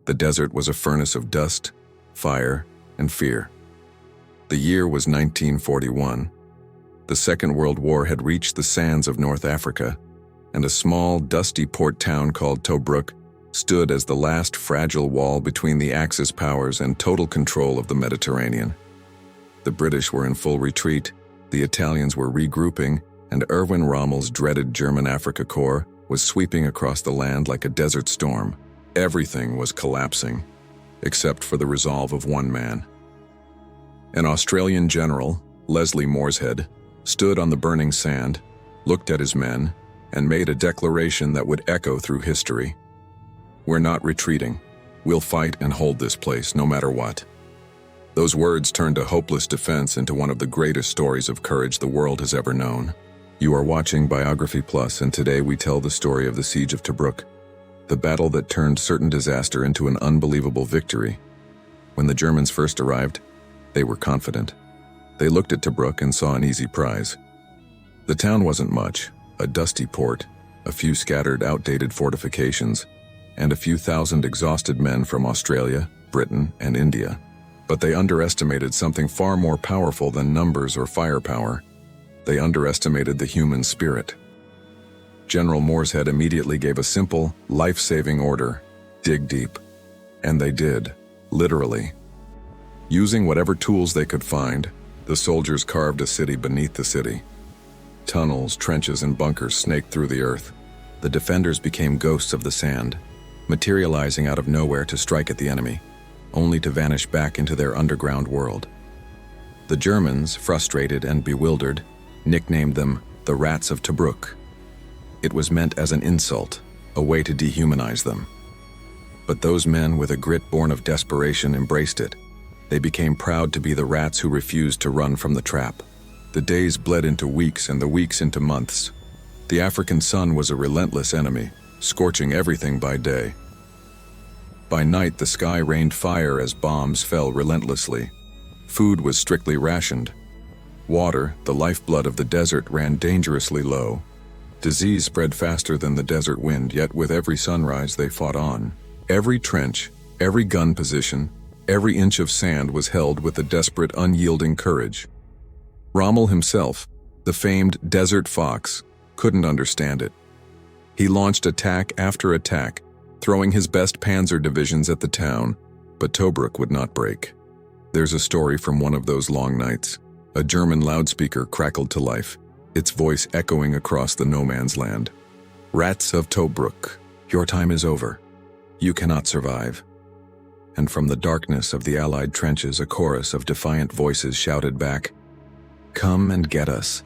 The desert was a furnace of dust, fire, and fear. The year was 1941. The Second World War had reached the sands of North Africa, and a small, dusty port town called Tobruk stood as the last fragile wall between the Axis powers and total control of the Mediterranean. The British were in full retreat, the Italians were regrouping, and Erwin Rommel's dreaded German Afrika Korps was sweeping across the land like a desert storm. Everything was collapsing, except for the resolve of one man. An Australian general, Leslie Morshead, stood on the burning sand, looked at his men, and made a declaration that would echo through history. "We're not retreating. We'll fight and hold this place, no matter what." Those words turned a hopeless defense into one of the greatest stories of courage the world has ever known. You are watching Biography Plus, and today we tell the story of the Siege of Tobruk, the battle that turned certain disaster into an unbelievable victory. When the Germans first arrived, they were confident. They looked at Tobruk and saw an easy prize. The town wasn't much, a dusty port, a few scattered, outdated fortifications, and a few thousand exhausted men from Australia, Britain, and India. But they underestimated something far more powerful than numbers or firepower. They underestimated the human spirit. General Morshead immediately gave a simple, life-saving order: dig deep. And they did, literally. Using whatever tools they could find, the soldiers carved a city beneath the city. Tunnels, trenches, and bunkers snaked through the earth. The defenders became ghosts of the sand, materializing out of nowhere to strike at the enemy, only to vanish back into their underground world. The Germans, frustrated and bewildered, nicknamed them the Rats of Tobruk. It was meant as an insult, a way to dehumanize them. But those men with a grit born of desperation embraced it. They became proud to be the rats who refused to run from the trap. The days bled into weeks and the weeks into months. The African sun was a relentless enemy, scorching everything by day. By night, the sky rained fire as bombs fell relentlessly. Food was strictly rationed. Water, the lifeblood of the desert, ran dangerously low. Disease spread faster than the desert wind, yet with every sunrise they fought on. Every trench, every gun position, every inch of sand was held with a desperate, unyielding courage. Rommel himself, the famed Desert Fox, couldn't understand it. He launched attack after attack, throwing his best panzer divisions at the town, but Tobruk would not break. There's a story from one of those long nights. A German loudspeaker crackled to life, its voice echoing across the no-man's land. "Rats of Tobruk, your time is over. You cannot survive." And from the darkness of the Allied trenches, a chorus of defiant voices shouted back, "Come and get us."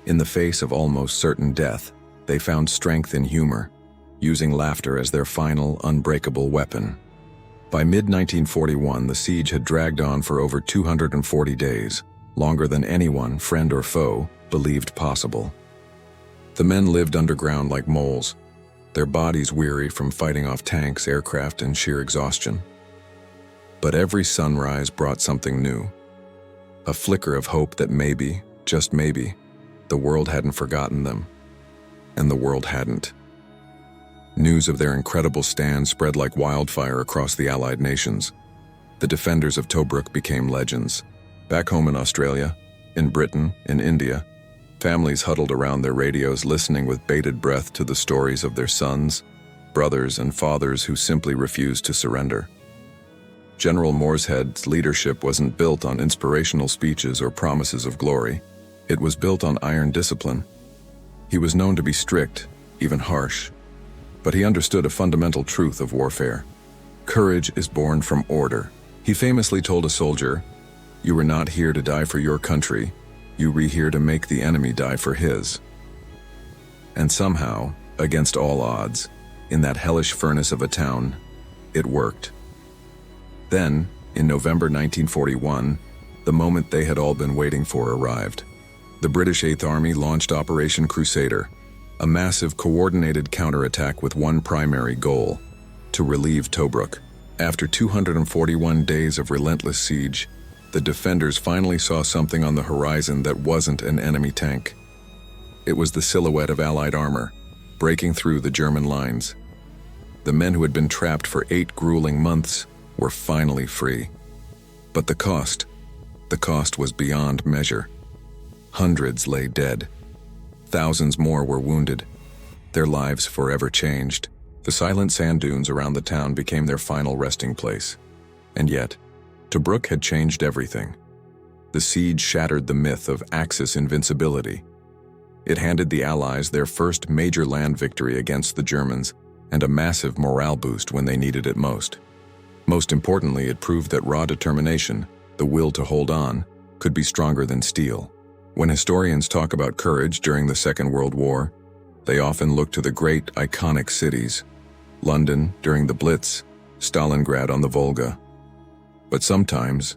In the face of almost certain death, they found strength in humor, using laughter as their final, unbreakable weapon. By mid-1941, the siege had dragged on for over 240 days, longer than anyone, friend or foe, believed possible. The men lived underground like moles, their bodies weary from fighting off tanks, aircraft, and sheer exhaustion. But every sunrise brought something new. A flicker of hope that maybe, just maybe, the world hadn't forgotten them. And the world hadn't. News of their incredible stand spread like wildfire across the Allied nations. The defenders of Tobruk became legends. Back home in Australia, in Britain, in India, families huddled around their radios listening with bated breath to the stories of their sons, brothers, and fathers who simply refused to surrender. General Morshead's leadership wasn't built on inspirational speeches or promises of glory. It was built on iron discipline. He was known to be strict, even harsh, but he understood a fundamental truth of warfare. Courage is born from order. He famously told a soldier, "You were not here to die for your country. You were here to make the enemy die for his." And somehow, against all odds, in that hellish furnace of a town, it worked. Then, in November 1941, the moment they had all been waiting for arrived. The British Eighth Army launched Operation Crusader, a massive coordinated counterattack with one primary goal: to relieve Tobruk. After 241 days of relentless siege, the defenders finally saw something on the horizon that wasn't an enemy tank. It was the silhouette of Allied armor, breaking through the German lines. The men who had been trapped for 8 grueling months were finally free. But the cost was beyond measure. Hundreds lay dead. Thousands more were wounded. Their lives forever changed. The silent sand dunes around the town became their final resting place. And yet, Tobruk had changed everything. The siege shattered the myth of Axis invincibility. It handed the Allies their first major land victory against the Germans and a massive morale boost when they needed it most. Most importantly, it proved that raw determination, the will to hold on, could be stronger than steel. When historians talk about courage during the Second World War, they often look to the great, iconic cities: London during the Blitz, Stalingrad on the Volga. But sometimes,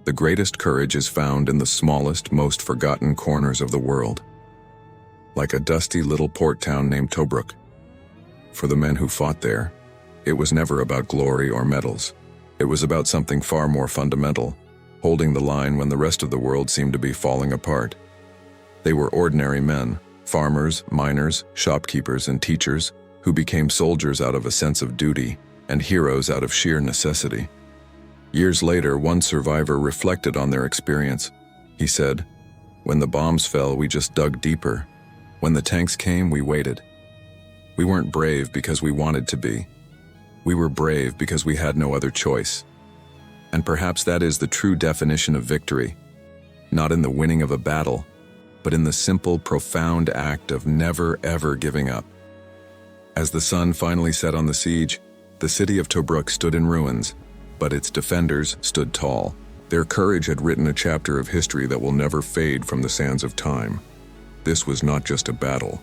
the greatest courage is found in the smallest, most forgotten corners of the world. Like a dusty little port town named Tobruk. For the men who fought there, it was never about glory or medals. It was about something far more fundamental, holding the line when the rest of the world seemed to be falling apart. They were ordinary men, farmers, miners, shopkeepers, and teachers, who became soldiers out of a sense of duty and heroes out of sheer necessity. Years later, one survivor reflected on their experience. He said, "When the bombs fell, we just dug deeper. When the tanks came, we waited. We weren't brave because we wanted to be. We were brave because we had no other choice." And perhaps that is the true definition of victory, not in the winning of a battle, but in the simple, profound act of never, ever giving up. As the sun finally set on the siege, the city of Tobruk stood in ruins, but its defenders stood tall. Their courage had written a chapter of history that will never fade from the sands of time. This was not just a battle.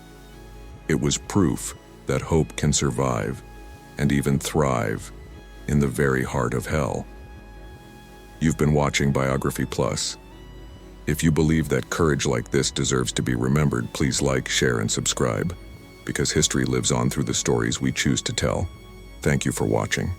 It was proof that hope can survive and even thrive in the very heart of hell. You've been watching Biography Plus. If you believe that courage like this deserves to be remembered, please like, share, and subscribe, because history lives on through the stories we choose to tell. Thank you for watching.